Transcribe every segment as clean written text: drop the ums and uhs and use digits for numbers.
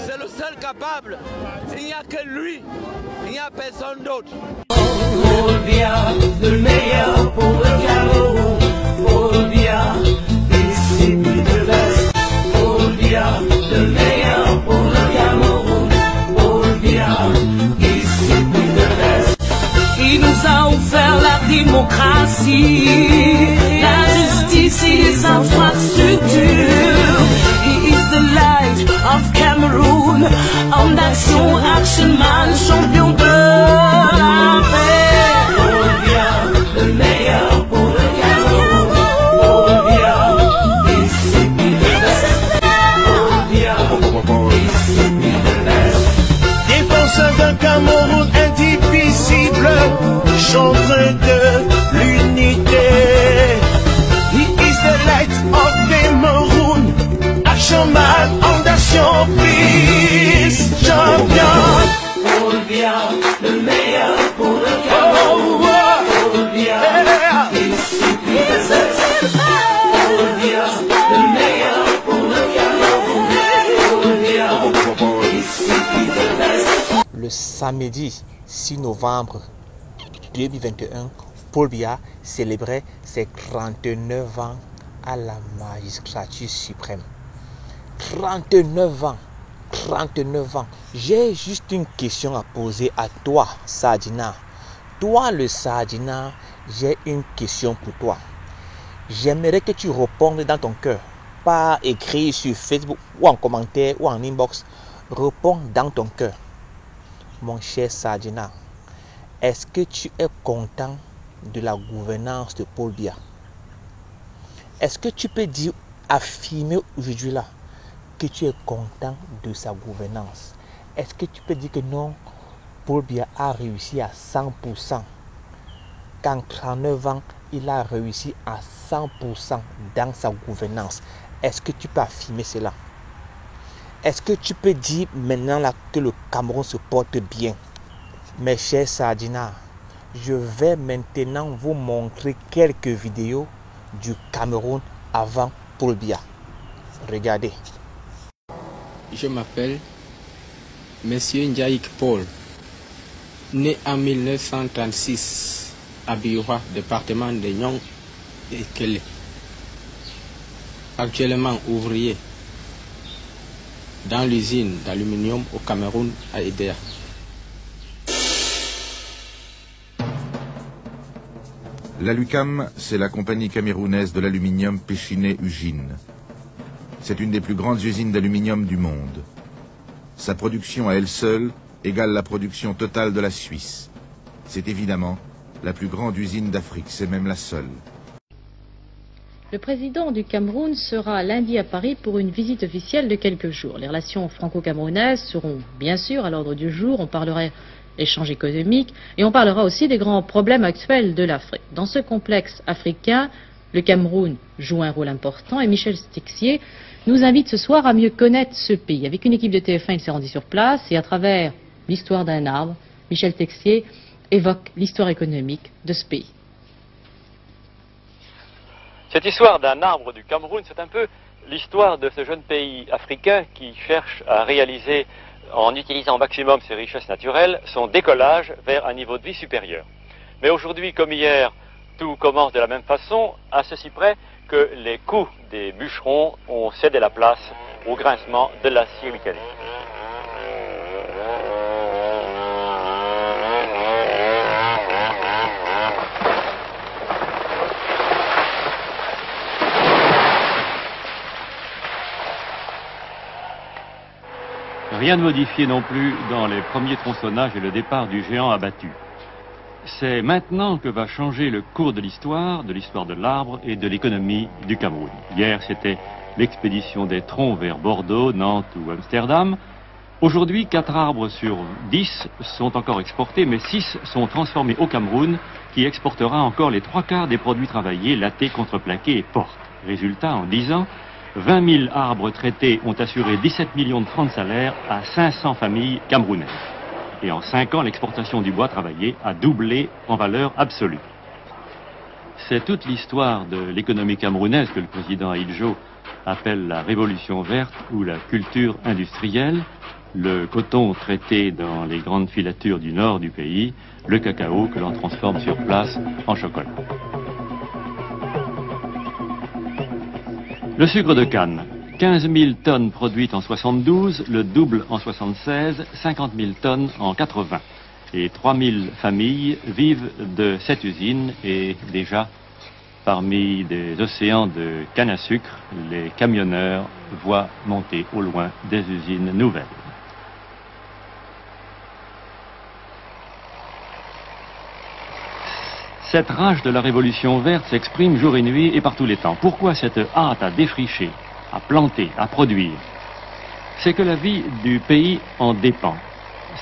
C'est le seul capable. Il n'y a que lui. Il n'y a personne d'autre. Paul Biya, le meilleur pour le Cameroun. Paul Biya, ici de l'Est. Paul Biya, le meilleur pour le Cameroun. Paul Biya, ici de l'Est. Il nous a offert la démocratie, la justice et les infrastructures. He is the light of Cameroon, en action, action man, champion de la paix. Paul Biya, le meilleur pour le Cameroun. Paul Biya, ici de l'Est. Paul Biya, ici de l'Est. Défenseur d'un Cameroun indivisible, chanteur de l'unité. He is the light of Cameroon, action man, en action, peace, champion. Paul Biya, le meilleur pour le Cameroun. Paul Biya, ici de l'Est. Paul Biya, le meilleur pour le Cameroun. Paul Biya, ici de l'Est. Le samedi 6 novembre 2021, Paul Biya célébrait ses 39 ans à la magistrature suprême. 39 ans. 39 ans. J'ai juste une question à poser à toi, Sardina. Toi, le Sardina, j'ai une question pour toi. J'aimerais que tu répondes dans ton cœur, pas écrit sur Facebook ou en commentaire ou en inbox. Réponds dans ton cœur. Mon cher Sardina, est-ce que tu es content de la gouvernance de Paul Biya? Est-ce que tu peux dire, affirmer aujourd'hui là, que tu es content de sa gouvernance? Est-ce que tu peux dire que non, Paul Biya a réussi à 100%? Qu'en 39 ans, il a réussi à 100% dans sa gouvernance. Est-ce que tu peux affirmer cela? Est-ce que tu peux dire maintenant là que le Cameroun se porte bien? Mes chers Sardina, je vais maintenant vous montrer quelques vidéos du Cameroun avant Paul Biya. Regardez. Je m'appelle Monsieur Ndiaïk Paul, né en 1936 à Biroua, département de Nyong et Kele. Actuellement ouvrier dans l'usine d'aluminium au Cameroun à Edea. La LUCAM, c'est la compagnie camerounaise de l'aluminium Péchiné-Ugine. C'est une des plus grandes usines d'aluminium du monde. Sa production à elle seule égale la production totale de la Suisse. C'est évidemment la plus grande usine d'Afrique, c'est même la seule. Le président du Cameroun sera lundi à Paris pour une visite officielle de quelques jours. Les relations franco-camerounaises seront bien sûr à l'ordre du jour. On parlera échange économique et on parlera aussi des grands problèmes actuels de l'Afrique. Dans ce complexe africain, le Cameroun joue un rôle important et Michel Texier nous invite ce soir à mieux connaître ce pays. Avec une équipe de TF1, il s'est rendu sur place et à travers l'histoire d'un arbre, Michel Texier évoque l'histoire économique de ce pays. Cette histoire d'un arbre du Cameroun, c'est un peu l'histoire de ce jeune pays africain qui cherche à réaliser, en utilisant au maximum ses richesses naturelles, son décollage vers un niveau de vie supérieur. Mais aujourd'hui, comme hier, tout commence de la même façon, à ceci près que les coups des bûcherons ont cédé la place au grincement de l'acier mécanique. Rien de modifié non plus dans les premiers tronçonnages et le départ du géant abattu. C'est maintenant que va changer le cours de l'histoire de l'arbre et de l'économie du Cameroun. Hier, c'était l'expédition des troncs vers Bordeaux, Nantes ou Amsterdam. Aujourd'hui, 4 arbres sur 10 sont encore exportés, mais 6 sont transformés au Cameroun, qui exportera encore les 3/4 des produits travaillés, lattés, contreplaqués et portes. Résultat, en 10 ans, 20 000 arbres traités ont assuré 17 millions de francs de salaire à 500 familles camerounaises. Et en 5 ans, l'exportation du bois travaillé a doublé en valeur absolue. C'est toute l'histoire de l'économie camerounaise que le président Ahidjo appelle la révolution verte ou la culture industrielle. le coton traité dans les grandes filatures du nord du pays, le cacao que l'on transforme sur place en chocolat. Le sucre de canne, 15 000 tonnes produites en 72, le double en 76, 50 000 tonnes en 80. Et 3 000 familles vivent de cette usine et déjà, parmi des océans de canne à sucre, les camionneurs voient monter au loin des usines nouvelles. Cette rage de la révolution verte s'exprime jour et nuit et par tous les temps. Pourquoi cette hâte à défricher, à planter, à produire? C'est que la vie du pays en dépend.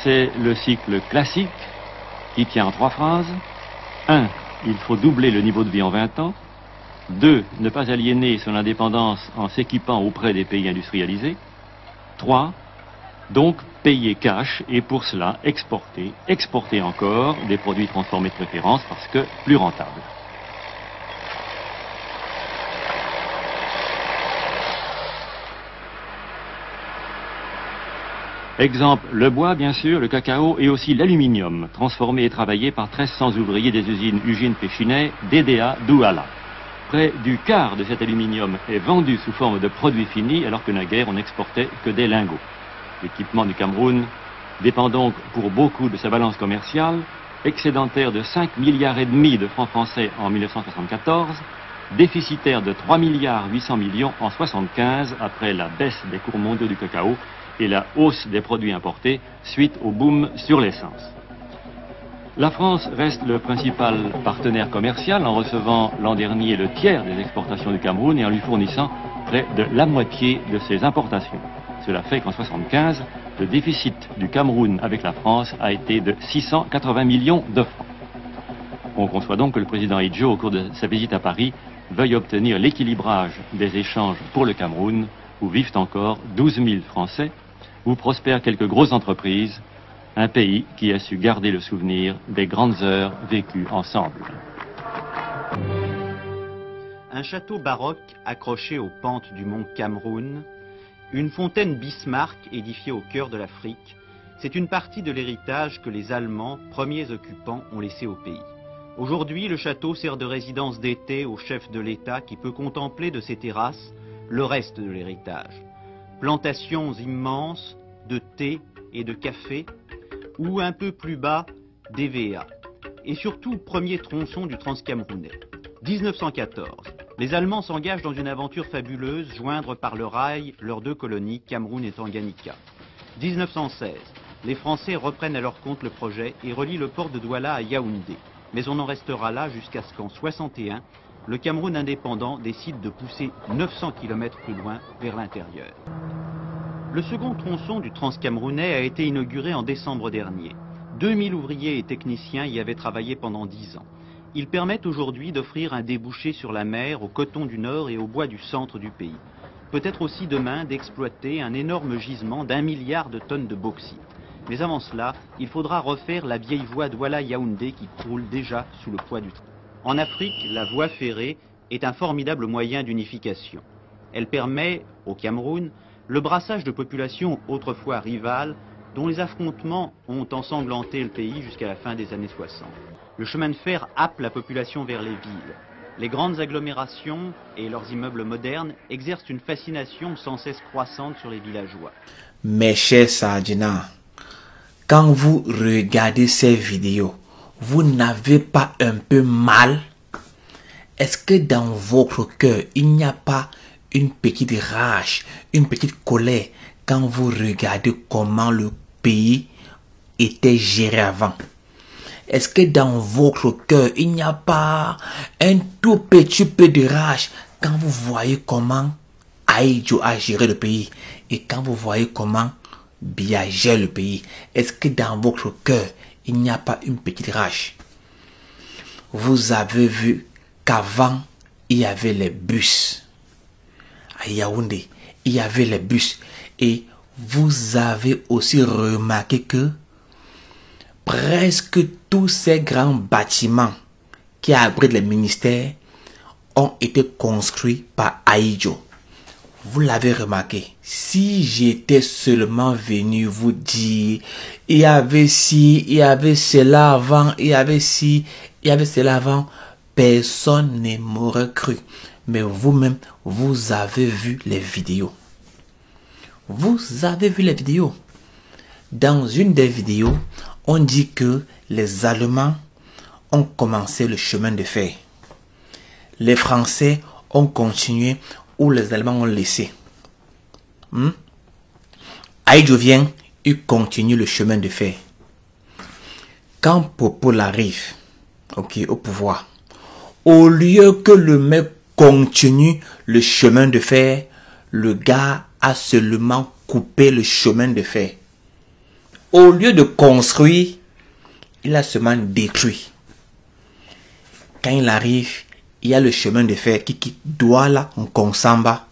C'est le cycle classique qui tient en 3 phrases. 1. Il faut doubler le niveau de vie en 20 ans. 2. Ne pas aliéner son indépendance en s'équipant auprès des pays industrialisés. 3. Donc payer cash et pour cela exporter encore des produits transformés de préférence parce que plus rentables. Exemple, le bois bien sûr, le cacao et aussi l'aluminium, transformé et travaillé par 1300 ouvriers des usines Ugine Péchinet, DDA, Douala. Près du quart de cet aluminium est vendu sous forme de produits finis alors que naguère on n'exportait que des lingots. L'équipement du Cameroun dépend donc pour beaucoup de sa balance commerciale, excédentaire de 5,5 milliards de francs français en 1974, déficitaire de 3,8 milliards en 1975 après la baisse des cours mondiaux du cacao et la hausse des produits importés suite au boom sur l'essence. La France reste le principal partenaire commercial en recevant l'an dernier le tiers des exportations du Cameroun et en lui fournissant près de la moitié de ses importations. Cela fait qu'en 1975, le déficit du Cameroun avec la France a été de 680 millions de francs. On conçoit donc que le président Idjo, au cours de sa visite à Paris, veuille obtenir l'équilibrage des échanges pour le Cameroun, où vivent encore 12 000 Français, où prospèrent quelques grosses entreprises, un pays qui a su garder le souvenir des grandes heures vécues ensemble. Un château baroque accroché aux pentes du mont Cameroun, une fontaine Bismarck édifiée au cœur de l'Afrique, c'est une partie de l'héritage que les Allemands, premiers occupants, ont laissé au pays. Aujourd'hui, le château sert de résidence d'été au chef de l'État qui peut contempler de ses terrasses le reste de l'héritage. Plantations immenses de thé et de café, ou un peu plus bas, d'EVA. Et surtout, premier tronçon du transcamerounais. 1914. Les Allemands s'engagent dans une aventure fabuleuse, joindre par le rail leurs 2 colonies, Cameroun et Tanganyika. 1916. Les Français reprennent à leur compte le projet et relient le port de Douala à Yaoundé. Mais on en restera là jusqu'à ce qu'en 1961, le Cameroun indépendant décide de pousser 900 km plus loin vers l'intérieur. Le second tronçon du transcamerounais a été inauguré en décembre dernier. 2000 ouvriers et techniciens y avaient travaillé pendant 10 ans. Ils permettent aujourd'hui d'offrir un débouché sur la mer, au coton du nord et au bois du centre du pays. Peut-être aussi demain d'exploiter un énorme gisement d'1 milliard de tonnes de bauxite. Mais avant cela, il faudra refaire la vieille voie Douala-Yaoundé qui croule déjà sous le poids du train. En Afrique, la voie ferrée est un formidable moyen d'unification. Elle permet, au Cameroun, le brassage de populations autrefois rivales dont les affrontements ont ensanglanté le pays jusqu'à la fin des années 60. Le chemin de fer happe la population vers les villes. Les grandes agglomérations et leurs immeubles modernes exercent une fascination sans cesse croissante sur les villageois. Mes chers Sardina, quand vous regardez ces vidéos, vous n'avez pas un peu mal? Est-ce que dans votre cœur, il n'y a pas une petite rage, une petite colère quand vous regardez comment le pays était géré avant? Est-ce que dans votre cœur, il n'y a pas un tout petit peu de rage quand vous voyez comment Ahidjo a géré le pays et quand vous voyez comment Biya gère le pays? Est-ce que dans votre cœur, il n'y a pas une petite rage? Vous avez vu qu'avant, il y avait les bus. À Yaoundé, il y avait les bus. Et vous avez aussi remarqué que presque tous ces grands bâtiments qui abritent les ministères ont été construits par Ahidjo. vous l'avez remarqué, si j'étais seulement venu vous dire, il y avait ci, il y avait cela avant, il y avait ci, il y avait cela avant, personne ne m'aurait cru. Mais vous-même, vous avez vu les vidéos. Vous avez vu les vidéos. Dans une des vidéos, on dit que les Allemands ont commencé le chemin de fer. Les Français ont continué où les Allemands ont laissé. Ahidjo vient, il continue le chemin de fer. Quand Popol arrive au pouvoir, au lieu que le mec continue le chemin de fer, le gars a seulement coupé le chemin de fer. Au lieu de construire, il a seulement détruit. Quand il arrive, il y a le chemin de fer qui quitte Douala en Konsamba.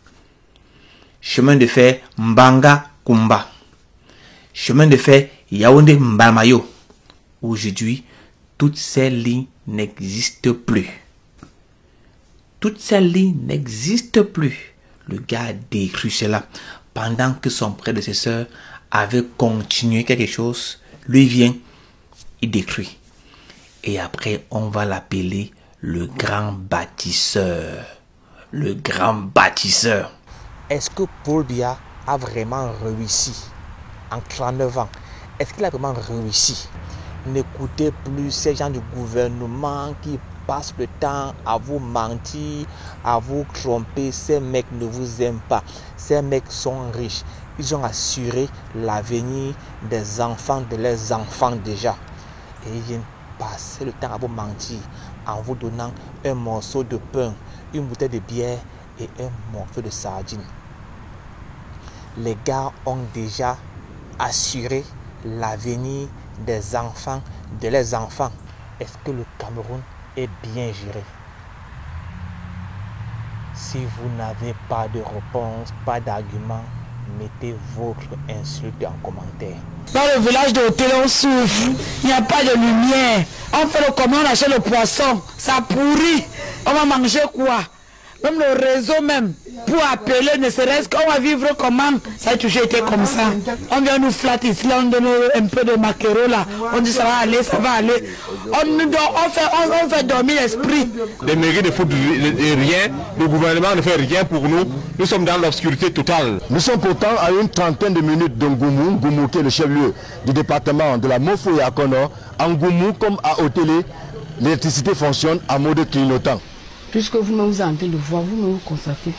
Chemin de fer Mbanga Kumba. Chemin de fer Yaoundé Mbamayo. Aujourd'hui, toutes ces lignes n'existent plus. Toutes ces lignes n'existent plus. Le gars a détruit cela. Pendant que son prédécesseur avait continué quelque chose, lui vient, il détruit. Et après, on va l'appeler le grand bâtisseur. Le grand bâtisseur. Est-ce que Paul Biya a vraiment réussi en 39 ans? Est-ce qu'il a vraiment réussi? N'écoutez plus ces gens du gouvernement qui passent le temps à vous mentir, à vous tromper. Ces mecs ne vous aiment pas. Ces mecs sont riches. Ils ont assuré l'avenir des enfants de leurs enfants déjà. Et ils viennent passer le temps à vous mentir en vous donnant un morceau de pain, une bouteille de bière et un morceau de sardine. Les gars ont déjà assuré l'avenir des enfants de leurs enfants. Est-ce que le Cameroun est bien géré? Si vous n'avez pas de réponse, pas d'argument, mettez votre insulte en commentaire. Dans le village de Hôtel, on souffre. Il n'y a pas de lumière. On fait le commun, on achète le poisson. Ça pourrit. On va manger quoi? Même le réseau même, pour appeler, ne serait-ce qu'on va vivre comment? Ça a toujours été comme ça. On vient nous flatter ici, là, on donne un peu de maquereau là. On dit ça va aller, ça va aller. On fait dormir l'esprit. Les mairies ne font rien, le gouvernement ne fait rien pour nous. Nous sommes dans l'obscurité totale. Nous sommes pourtant à une trentaine de minutes de Ngoumou. Ngoumou qui est le chef-lieu du département de la Mofo et Akono. En Ngoumou comme à Otélé, l'électricité fonctionne à mode clignotant. Puisque vous-même vous êtes en train de voir, vous-même vous constatez.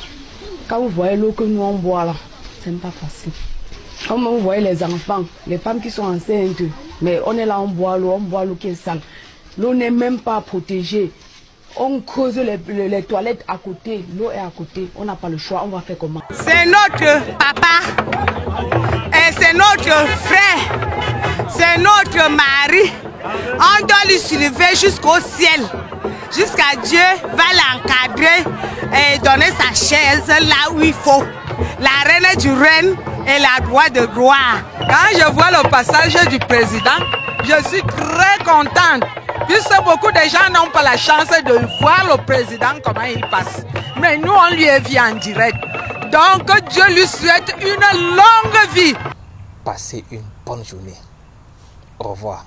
Quand vous voyez l'eau que nous on boit là, ce n'est pas facile. Quand vous voyez les enfants, les femmes qui sont enceintes, mais on est là, on boit l'eau qui est sale. L'eau n'est même pas protégée. On creuse les toilettes à côté, l'eau est à côté, on n'a pas le choix, on va faire comment? C'est notre papa, et c'est notre frère, c'est notre mari. On doit lui soulever jusqu'au ciel. Jusqu'à Dieu va l'encadrer et donner sa chaise là où il faut. La reine du règne et la roi de gloire. Quand je vois le passage du président, je suis très contente. Puisque beaucoup de gens n'ont pas la chance de voir le président comment il passe. Mais nous, on lui est vu en direct. Donc, Dieu lui souhaite une longue vie. Passez une bonne journée. Au revoir.